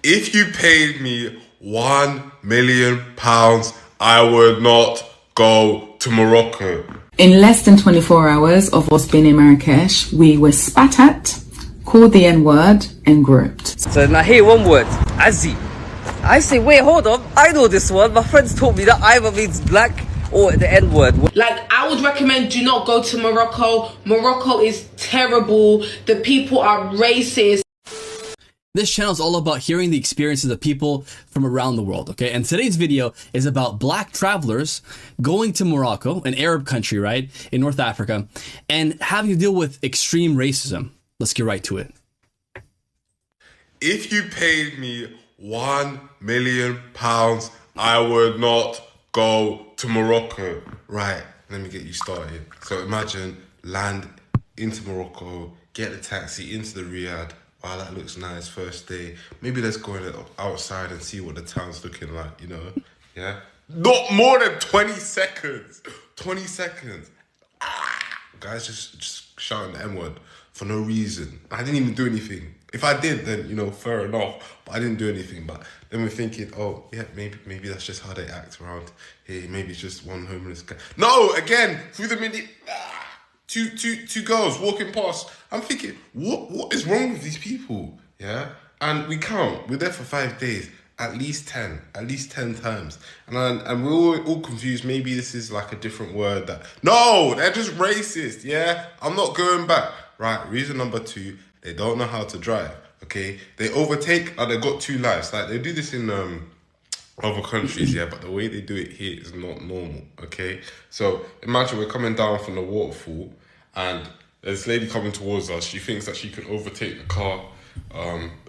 If you paid me £1,000,000, I would not go to Morocco. In less than 24 hours of us being in Marrakesh, we were spat at, called the N-word, and groped. So now here one word, Azzi. I say, wait, hold on, I know this one. My friends taught me that either means black or the N-word. Like, I would recommend do not go to Morocco. Morocco is terrible. The people are racist. This channel is all about hearing the experiences of people from around the world, okay? And today's video is about black travelers going to Morocco, an Arab country, right, in North Africa, and having to deal with extreme racism. Let's get right to it. If you paid me £1,000,000, I would not go to Morocco. Right, let me get you started. So imagine land into Morocco, get a taxi into the Riyadh. Wow, that looks nice, first day. Maybe let's go outside and see what the town's looking like, you know? Yeah? Not more than 20 seconds. 20 seconds. Guys just shouting the M-word for no reason. I didn't even do anything. If I did, then, you know, fair enough. But I didn't do anything. But then we're thinking, oh, yeah, maybe that's just how they act around here. Maybe it's just one homeless guy. No, again, through the minute... Two girls walking past. I'm thinking, what is wrong with these people? Yeah, and we count. We're there for 5 days, at least 10 times, and we're all confused. Maybe this is like a different word. No, they're just racist. Yeah, I'm not going back. Right. Reason number 2: they don't know how to drive. Okay, they overtake. They've got 2 lives. Like they do this in other countries, yeah, but the way they do it here is not normal, okay? So imagine we're coming down from the waterfall and there's this lady coming towards us. She thinks that she can overtake the car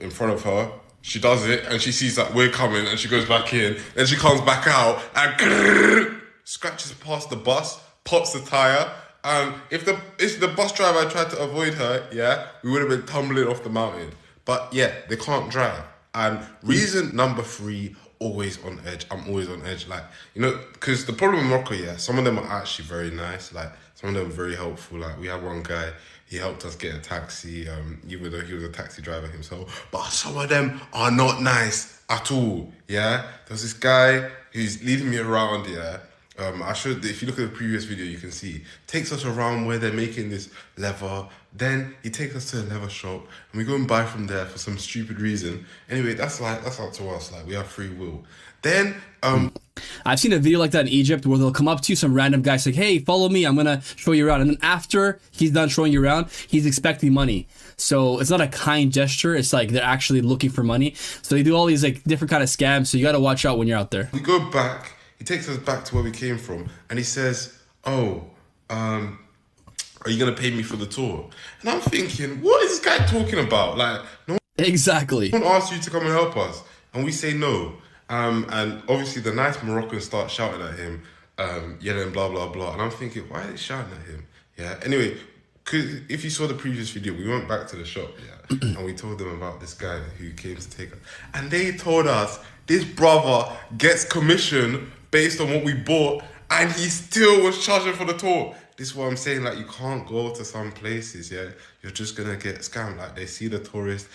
in front of her. She does it and she sees that we're coming and she goes back in. Then she comes back out and scratches past the bus, pops the tyre. And if the bus driver had tried to avoid her, yeah, we would have been tumbling off the mountain. But yeah, they can't drive. And reason number 3, always on edge. I'm always on edge, like, you know, because the problem in Morocco, yeah, some of them are actually very nice, like some of them are very helpful. Like we had one guy, he helped us get a taxi, even though he was a taxi driver himself, but some of them are not nice at all. Yeah, there's this guy who's leading me around, yeah. If you look at the previous video, you can see, takes us around where they're making this leather. Then he takes us to a leather shop and we go and buy from there for some stupid reason. Anyway, that's up to us. Like we have free will. Then, I've seen a video like that in Egypt where they'll come up to you, some random guy, say, hey, follow me, I'm gonna show you around. And then after he's done showing you around, he's expecting money. So it's not a kind gesture. It's like they're actually looking for money. So they do all these like different kind of scams. So you got to watch out when you're out there. We go back. He takes us back to where we came from and he says, oh, are you going to pay me for the tour? And I'm thinking, what is this guy talking about? Like, no Exactly. one asked you to come and help us. And we say no. And obviously the nice Moroccans start shouting at him, yelling blah, blah, blah. And I'm thinking, why are they shouting at him? Yeah. Anyway, cause if you saw the previous video, we went back to the shop, yeah, and we told them about this guy who came to take us. And they told us this brother gets commission based on what we bought, and he still was charging for the tour. This is what I'm saying, like, you can't go to some places, yeah? You're just gonna get scammed. Like, they see the tourist.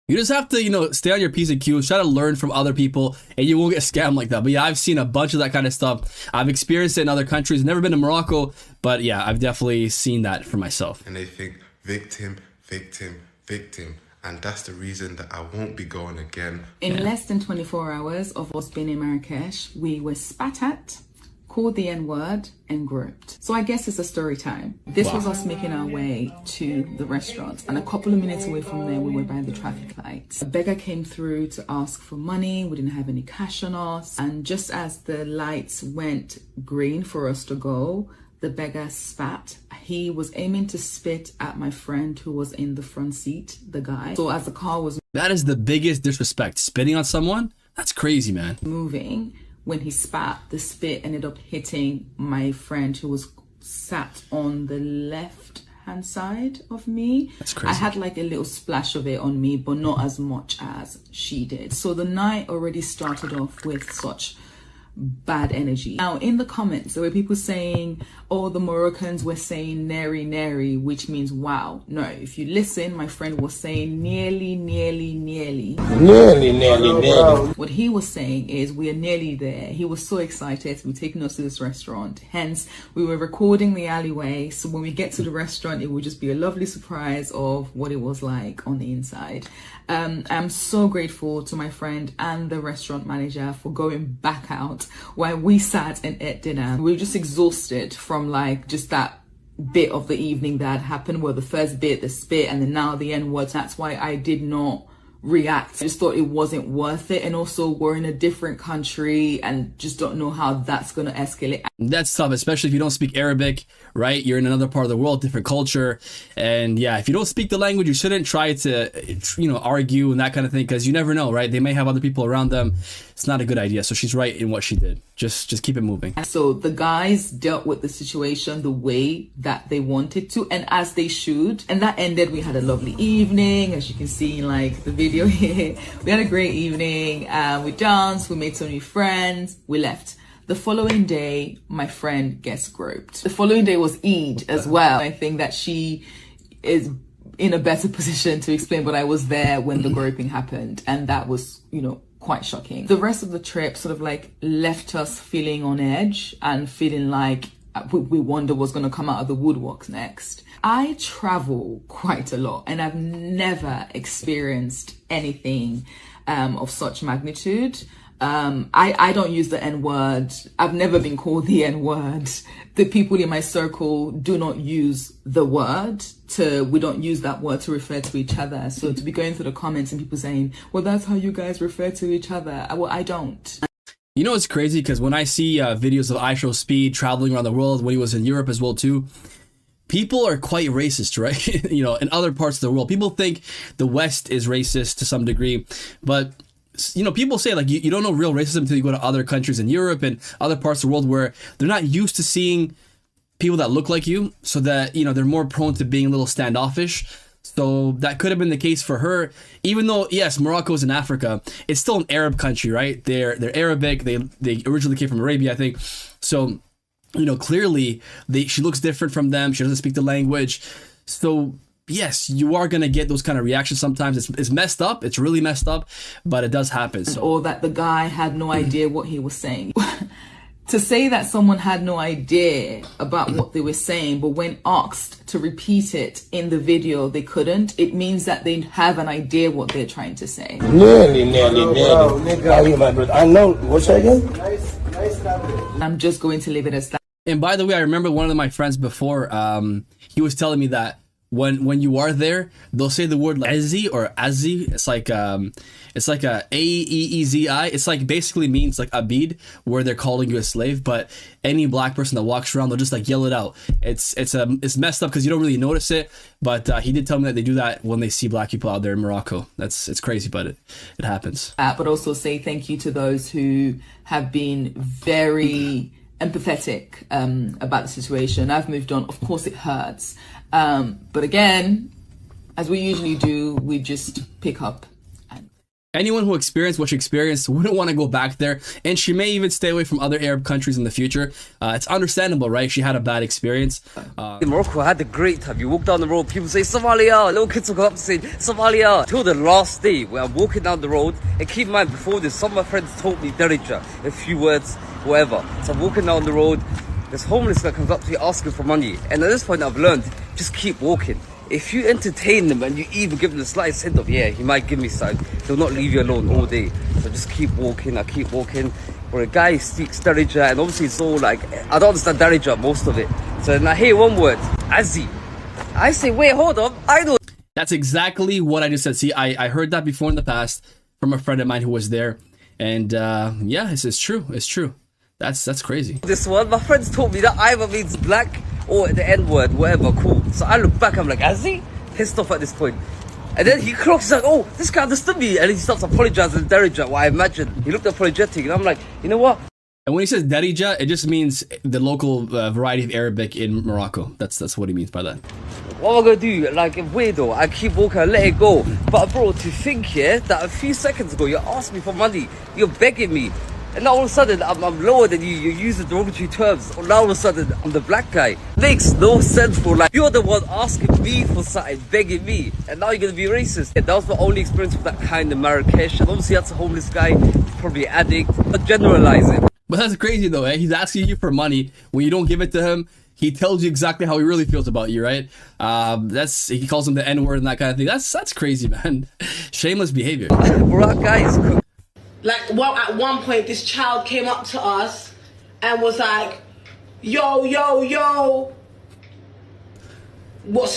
You just have to, you know, stay on your P's and Q's, try to learn from other people, and you won't get scammed like that. But yeah, I've seen a bunch of that kind of stuff. I've experienced it in other countries. Never been to Morocco, but yeah, I've definitely seen that for myself. And they think, victim, victim, victim. And that's the reason that I won't be going again. In less than 24 hours of us being in Marrakesh, we were spat at, called the N-word, and groped. So I guess it's a story time. This was us making our way to the restaurant, and a couple of minutes away from there, we were by the traffic lights. A beggar came through to ask for money. We didn't have any cash on us. And just as the lights went green for us to go, the beggar spat. He was aiming to spit at my friend who was in the front seat, the guy. So as the car was... That is the biggest disrespect. Spitting on someone? That's crazy, man. ...moving, when he spat, the spit ended up hitting my friend who was sat on the left-hand side of me. That's crazy. I had like a little splash of it on me, but not as much as she did. So the night already started off with such bad energy. Now, in the comments, there were people saying, oh, the Moroccans were saying neri neri, which means wow. No, if you listen, my friend was saying nearly. What he was saying is we are nearly there. He was so excited to be taking us to this restaurant. Hence, we were recording the alleyway. So when we get to the restaurant, it would just be a lovely surprise of what it was like on the inside. I'm so grateful to my friend and the restaurant manager for going back out while we sat and ate dinner. We were just exhausted from like just that bit of the evening that happened, where the first bit, the spit, and then now the N-word. That's why I did not react. I just thought it wasn't worth it. And also we're in a different country and just don't know how that's going to escalate. That's tough, especially if you don't speak Arabic, right? You're in another part of the world, different culture. And yeah, if you don't speak the language, you shouldn't try to, argue and that kind of thing, because you never know, right? They may have other people around them. It's not a good idea. So she's right in what she did. Just keep it moving. So the guys dealt with the situation the way that they wanted to, and as they should. And that ended. We had a lovely evening, as you can see in like the video here. We had a great evening. We danced, we made some new friends, we left. The following day, my friend gets groped. The following day was Eid as well. I think that she is in a better position to explain, but I was there when the groping happened, and that was, quite shocking. The rest of the trip sort of like left us feeling on edge and feeling like we wonder what's going to come out of the woodworks next. I travel quite a lot and I've never experienced anything of such magnitude. I don't use the N-word. I've never been called the N-word. The people in my circle do not use the word. We don't use that word to refer to each other. So to be going through the comments and people saying, well, that's how you guys refer to each other. Well, I don't. You know, it's crazy because when I see videos of Aisho Speed traveling around the world, when he was in Europe as well too, people are quite racist, right? In other parts of the world, people think the West is racist to some degree, but people say like you don't know real racism until you go to other countries in Europe and other parts of the world where they're not used to seeing people that look like you, so that they're more prone to being a little standoffish. So that could have been the case for her, even though yes, Morocco is in Africa, it's still an Arab country, right? They're Arabic. They originally came from Arabia, I think. So clearly she looks different from them. She doesn't speak the language. So yes, you are going to get those kind of reactions sometimes. It's messed up. It's really messed up, but it does happen. So. Or that the guy had no idea what he was saying. To say that someone had no idea about what they were saying, but when asked to repeat it in the video, they couldn't, it means that they have an idea what they're trying to say. Nearly. I know. What's that again? I'm just going to leave it as that. And by the way, I remember one of my friends before, he was telling me that when you are there, they'll say the word like Azzi or Azzi. It's like a A-E-E-Z-I. It's like basically means like Abid, where they're calling you a slave. But any black person that walks around, they'll just like yell it out. It's messed up because you don't really notice it. But he did tell me that they do that when they see black people out there in Morocco. It's crazy, but it happens. But also say thank you to those who have been very empathetic about the situation. I've moved on. Of course, it hurts. But again, as we usually do, we just pick up. Anyone who experienced what she experienced wouldn't want to go back there, and she may even stay away from other Arab countries in the future. It's understandable, right? She had a bad experience. In Morocco, I had a great time. You walk down the road, people say Somalia, little kids will come up and say Somalia. Till the last day where I'm walking down the road, and keep in mind, before this, some of my friends told me Darija, a few words, whatever. So I'm walking down the road, this homeless guy comes up to me asking for money, and at this point I've learned, just keep walking. If you entertain them and you even give them the slightest hint of, yeah, he might give me something, they'll not leave you alone all day. So just keep walking, I keep walking. Where a guy speaks Darija, and obviously it's all like, I don't understand Darija, most of it. So then I hear one word, Azzi. I say, wait, hold on, I know. That's exactly what I just said. See, I heard that before in the past from a friend of mine who was there. And yeah, it's true, it's true. That's crazy. This one, my friends told me that either means black or the N-word, whatever, cool. So I look back, I'm like, Azzi? Pissed off at this point. And then he clocks, he's like, oh, this guy understood me. And he starts apologizing to Darija, what I imagine. He looked apologetic, and I'm like, you know what? And when he says Darija, it just means the local variety of Arabic in Morocco. That's what he means by that. What am I gonna do? Like a weirdo, I keep walking, I let it go. But bro, to think here that a few seconds ago you asked me for money, you're begging me. And now all of a sudden, I'm lower than you. You use the derogatory terms. Now all of a sudden, I'm the black guy. Makes no sense, bro. Like, you're the one asking me for something, begging me. And now you're gonna be racist. And that was my only experience with that kind of Marrakesh. And obviously, that's a homeless guy. He's probably an addict. But generalize it. But that's crazy though, eh? He's asking you for money. When you don't give it to him, he tells you exactly how he really feels about you, right? He calls him the N-word and that kind of thing. That's crazy, man. Shameless behavior. Bro, that guy is cooked. Like, well, at one point, this child came up to us and was like, yo, yo, yo. What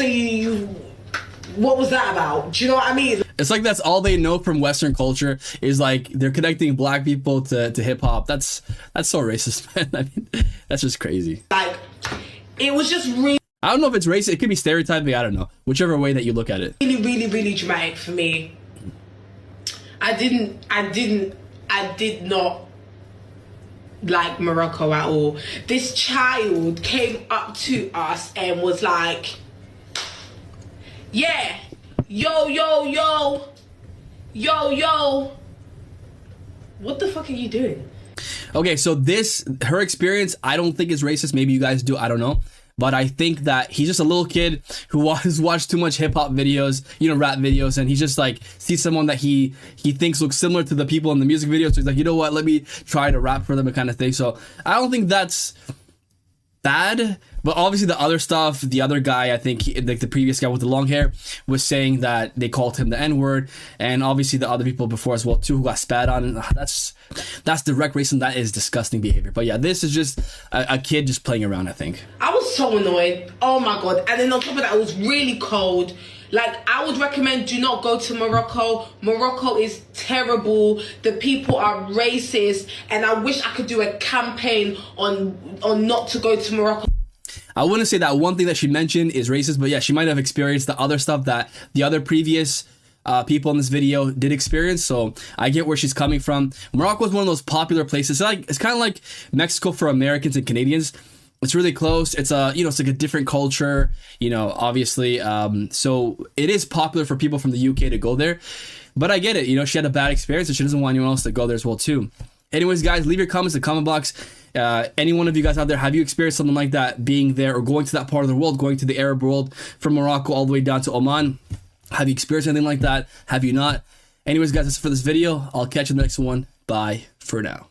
was that about? Do you know what I mean? It's like that's all they know from Western culture is like they're connecting black people to hip hop. That's so racist, man. I mean, that's just crazy. Like, it was just really, I don't know if it's racist. It could be stereotyping. I don't know. Whichever way that you look at it. really dramatic for me. I did not like Morocco at all. This child came up to us and was like, yeah, yo, yo, yo, yo, yo. What the fuck are you doing? Okay, so her experience, I don't think is racist. Maybe you guys do. I don't know. But I think that he's just a little kid who has watched too much hip hop videos, rap videos, and he just like sees someone that he thinks looks similar to the people in the music video. So he's like, you know what? Let me try to rap for them and kind of thing. So I don't think that's bad. But obviously the other stuff, the other guy, I think like the previous guy with the long hair was saying that they called him the N-word, and obviously the other people before as well too who got spat on, and that's direct racism. That is disgusting behavior. But yeah, this is just a kid just playing around, I think. I was so annoyed. Oh my god. And then on top of that, it was really cold. Like, I would recommend do not go to Morocco. Morocco is terrible. The people are racist, and I wish I could do a campaign on not to go to Morocco. I wouldn't say that one thing that she mentioned is racist, but yeah, she might have experienced the other stuff that the other previous people in this video did experience. So I get where she's coming from. Morocco is one of those popular places. It's kind of like Mexico for Americans and Canadians. It's really close. It's it's like a different culture, obviously. So it is popular for people from the UK to go there. But I get it. She had a bad experience and she doesn't want anyone else to go there as well too. Anyways, guys, leave your comments in the comment box. Any one of you guys out there, have you experienced something like that, being there or going to that part of the world, going to the Arab world from Morocco all the way down to Oman? Have you experienced anything like that? Have you not? Anyways, guys, that's it for this video. I'll catch you in the next one. Bye for now.